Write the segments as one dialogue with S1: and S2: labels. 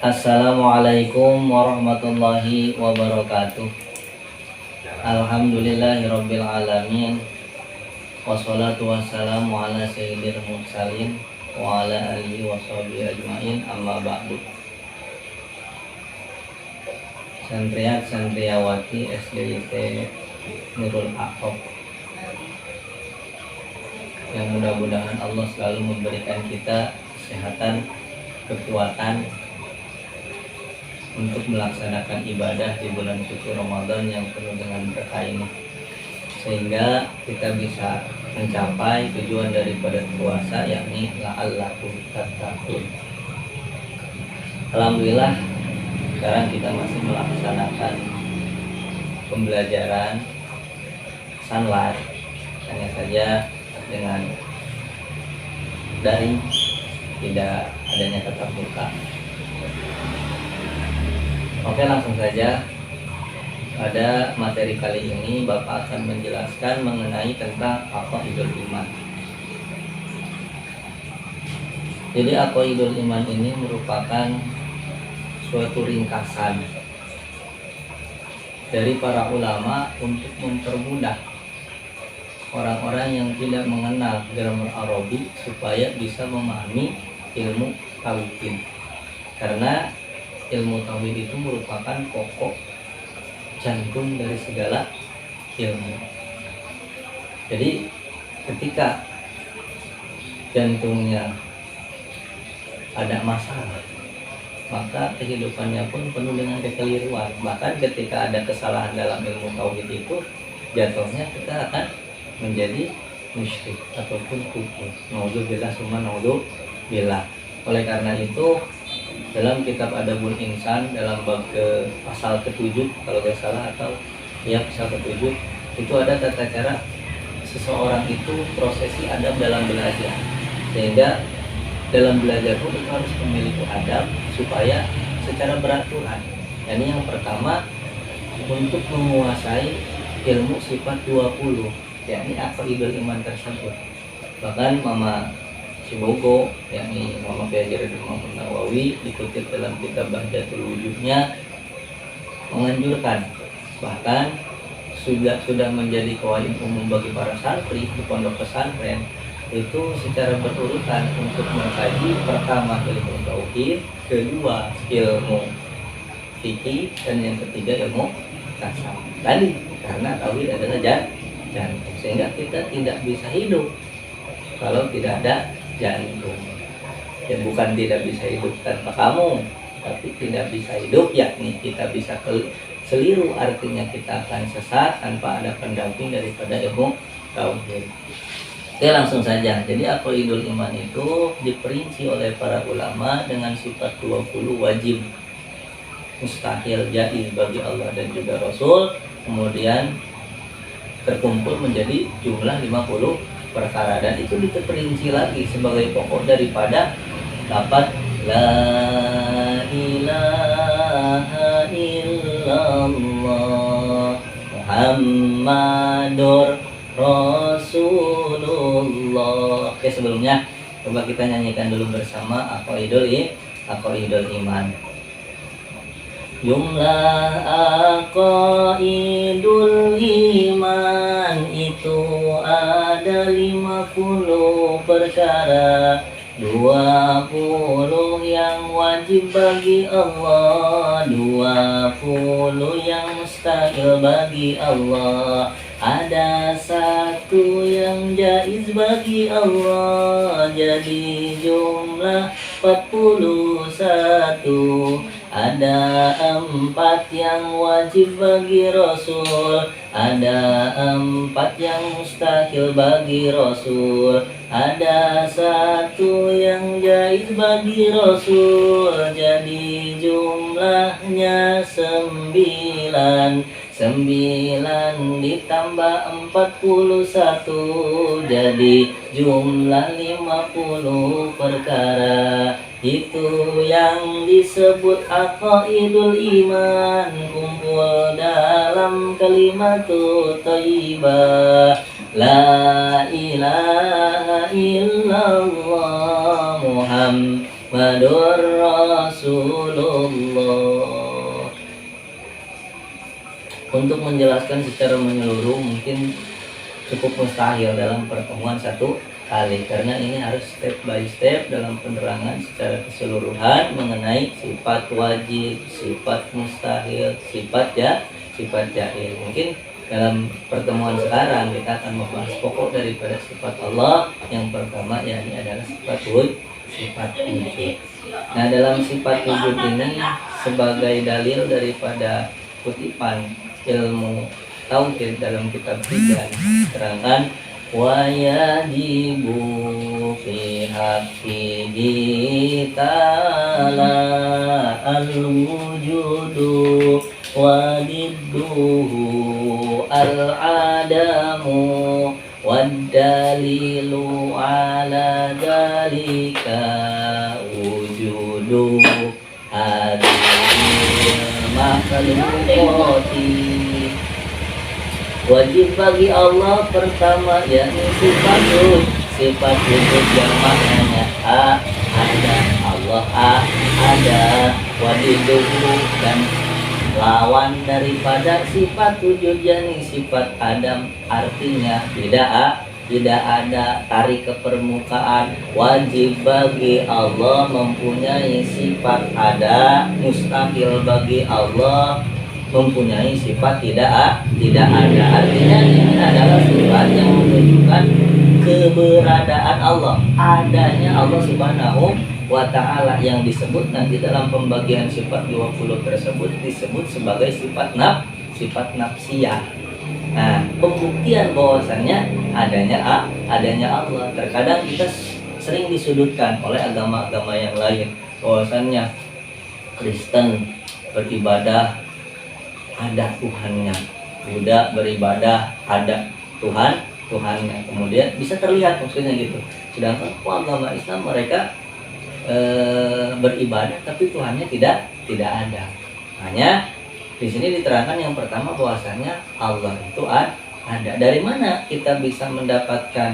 S1: Assalamualaikum warahmatullahi wabarakatuh. Alhamdulillahirabbil alamin. Wassalatu wassalamu ala sayyidil mursalin wa ala alihi washabihi ajmain, amma ba'du. Santriat santriawati SDIT Nurul Aqab, yang mudah-mudahan Allah selalu memberikan kita kesehatan, kekuatan untuk melaksanakan ibadah di bulan suci Ramadan yang penuh dengan berkah ini, sehingga kita bisa mencapai tujuan daripada puasa, yakni la'allakum tattaqun. Alhamdulillah, sekarang kita masih melaksanakan pembelajaran sunlight, hanya saja dengan daring, tidak adanya tatap muka. Oke, langsung saja. Pada materi kali ini Bapak akan menjelaskan mengenai tentang aqaidul iman. Jadi aqaidul iman ini merupakan suatu ringkasan dari para ulama untuk mempermudah orang-orang yang tidak mengenal grammar Arabi supaya bisa memahami ilmu tauhid. Karena ilmu tauhid itu merupakan pokok jantung dari segala ilmu. Jadi ketika jantungnya ada masalah, maka kehidupannya pun penuh dengan kekeliruan. Bahkan ketika ada kesalahan dalam ilmu tauhid itu, jatuhnya kita akan menjadi musyrik ataupun kufur. Naudzubillah summa naudzubillah. Oleh karena itu, dalam kitab Adabul Insan dalam bab ke pasal ke-7 kalau tidak salah, atau ya pasal ke-7, itu ada tata cara seseorang itu prosesi adab dalam belajar, sehingga dalam belajar pun itu harus memiliki adab supaya secara beraturan. Ini yang pertama, untuk menguasai ilmu sifat 20, yakni aqaidul iman tersebut. Bahkan Mama Sibogo, yakni Mama Belajar Imam Nawawi, dikutip dalam kitab Bahjatul Wujudnya, menganjurkan, bahkan sudah menjadi qawaid umum bagi para santri di pondok pesantren, itu secara berurutan untuk mengkaji pertama ilmu tauhid, kedua ilmu fikih, dan yang ketiga ilmu tasawuf. Tadi karena tauhid adalah jantung, sehingga kita tidak bisa hidup kalau tidak ada jantung. Ya, bukan tidak bisa hidup tanpa kamu, tapi tidak bisa hidup, yakni kita bisa seliru, artinya kita akan sesat tanpa ada pendamping daripada ilmu tauhid. Oke, langsung saja. Jadi aqaidul iman itu diperinci oleh para ulama dengan sifat 20 wajib, mustahil, jaiz bagi Allah dan juga Rasul, kemudian terkumpul menjadi jumlah 50 perkara, dan itu diperinci lagi sebagai pokok daripada lafaz la ilaha illallah Muhammadur Rasulullah. Oke, sebelumnya coba kita nyanyikan dulu bersama aqaidul iman. Jumlah aqaidul iman itu ada 50 perkara, 20 yang wajib bagi Allah, 20 yang mustahil bagi Allah, ada satu yang jaiz bagi Allah, jadi jumlah 41. Ada 4 yang wajib bagi Rasul, ada 4 yang mustahil bagi Rasul, ada satu yang jaiz bagi Rasul, jadi jumlahnya 9. 9 ditambah 41 jadi jumlah 50 perkara. Itu yang disebut aqaidul iman, kumpul dalam kalimatut thayyibah la ilaha illallah Muhammadur Rasulullah. Untuk menjelaskan secara menyeluruh mungkin cukup mustahil dalam pertemuan satu kali, karena ini harus step by step dalam penerangan secara keseluruhan mengenai sifat wajib, sifat mustahil, sifat jahil. Mungkin dalam pertemuan sekarang kita akan membahas pokok daripada sifat Allah. Yang pertama yakni adalah sifat wujud. Nah, dalam sifat wujud ini sebagai dalil daripada kutipan ilmu tauhid dalam kitab tiga terangkan wa yajibu fi haqqihi ta'ala al-wujudu wa didduhu al-adamu wad dalilu ala dalika wujudu hadhil makhluqati. Wajib bagi Allah pertama yakni sifat wujud yang maknanya ada, Allah ada, wadiduhu dan lawan daripada sifat wujud yakni sifat adam, artinya tidak ada, tarik ke permukaan. Wajib bagi Allah mempunyai sifat ada, mustahil bagi Allah mempunyai sifat tidak ada. Artinya ini adalah sifat yang menunjukkan keberadaan Allah, adanya Allah Subhanahu wa ta'ala, yang disebut nanti dalam pembagian sifat 20 tersebut disebut sebagai sifat nafsiyah. Nah, pembuktian bahwasannya adanya Allah. Terkadang kita sering disudutkan oleh agama-agama yang lain bahwasannya Kristen beribadah ada Tuhannya, Buddha beribadah ada Tuhannya, kemudian bisa terlihat maksudnya gitu. Sedangkan agama Islam mereka beribadah tapi Tuhannya tidak ada. Hanya di sini diterangkan yang pertama bahwasanya Allah itu ada. Dari mana kita bisa mendapatkan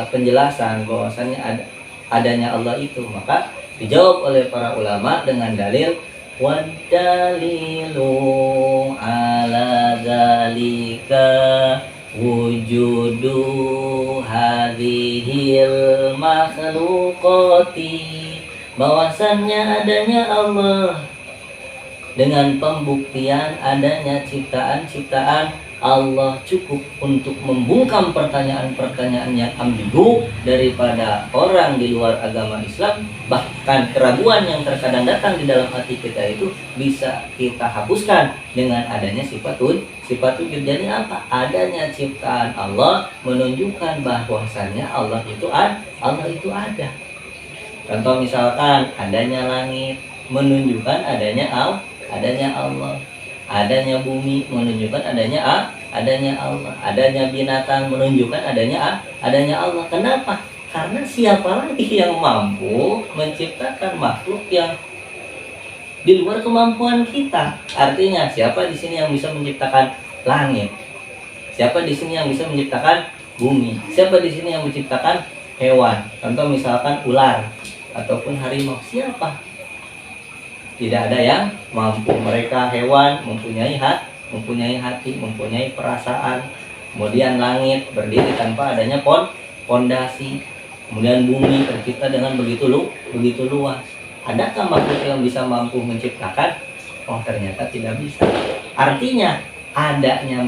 S1: penjelasan bahwasanya adanya Allah itu? Maka dijawab oleh para ulama dengan dalil wadalilu ala dzalika wujudu hadhil makhluqati, bahwasannya adanya Allah dengan pembuktian adanya ciptaan-ciptaan Allah cukup untuk membungkam pertanyaan-pertanyaan yang ambigu daripada orang di luar agama Islam. Bahkan keraguan yang terkadang datang di dalam hati kita itu bisa kita hapuskan dengan adanya sifat wujud. Jadi apa? Adanya ciptaan Allah menunjukkan bahwasannya Allah itu ada. Contoh misalkan adanya langit menunjukkan adanya Allah. Adanya bumi menunjukkan adanya Allah. Adanya binatang menunjukkan adanya Allah. Kenapa? Karena siapa lagi yang mampu menciptakan makhluk yang di luar kemampuan kita? Artinya siapa di sini yang bisa menciptakan langit? Siapa di sini yang bisa menciptakan bumi? Siapa di sini yang menciptakan hewan? Contoh misalkan ular ataupun harimau. Siapa? Tidak ada yang mampu. Mereka hewan mempunyai hati, mempunyai perasaan. Kemudian langit berdiri tanpa adanya pondasi. Kemudian bumi tercipta dengan begitu luas. Adakah makhluk yang bisa mampu menciptakan? Oh, ternyata tidak bisa. Artinya adanya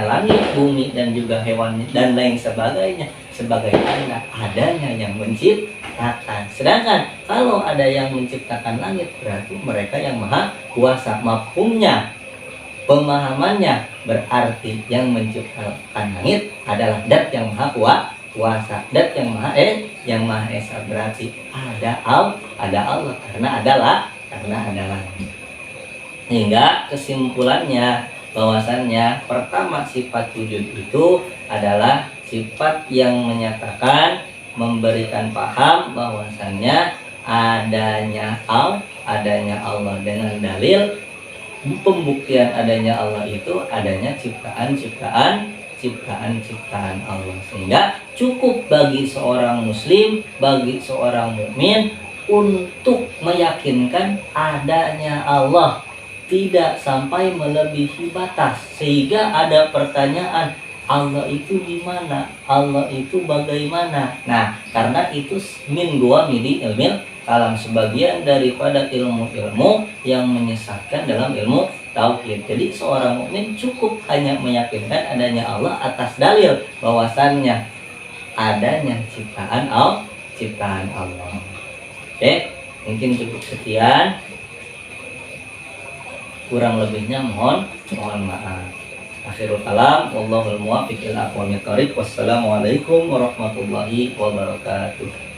S1: langit, bumi dan juga hewan dan lain sebagainya sebagai tanda adanya yang menciptakan. Sedangkan kalau ada yang menciptakan langit, berarti mereka yang maha kuasa. Mafhumnya, pemahamannya, berarti yang menciptakan langit adalah Dat yang maha kuasa, Dat yang maha esa. Berarti ada Allah karena ada langit. Hingga kesimpulannya bahwasannya pertama sifat wujud itu adalah sifat yang menyatakan, memberikan paham bahwasannya adanya Allah dengan dalil pembuktian adanya Allah itu adanya ciptaan ciptaan-ciptaan Allah. Sehingga cukup bagi seorang muslim, bagi seorang mukmin untuk meyakinkan adanya Allah, tidak sampai melebihi batas sehingga ada pertanyaan, Allah itu gimana? Allah itu bagaimana? Nah, karena itu min gua midi ilmil kalam, sebagian daripada ilmu-ilmu yang menyesatkan dalam ilmu tauhid. Jadi seorang mukmin cukup hanya meyakinkan adanya Allah atas dalil bahwasannya adanya ciptaan Allah. Oke, mungkin cukup sekian. Kurang lebihnya mohon maaf. Akhirul kalam, wallahul muwaffiq ila aqwamit thoriq. Wassalamualaikum warahmatullahi wabarakatuh.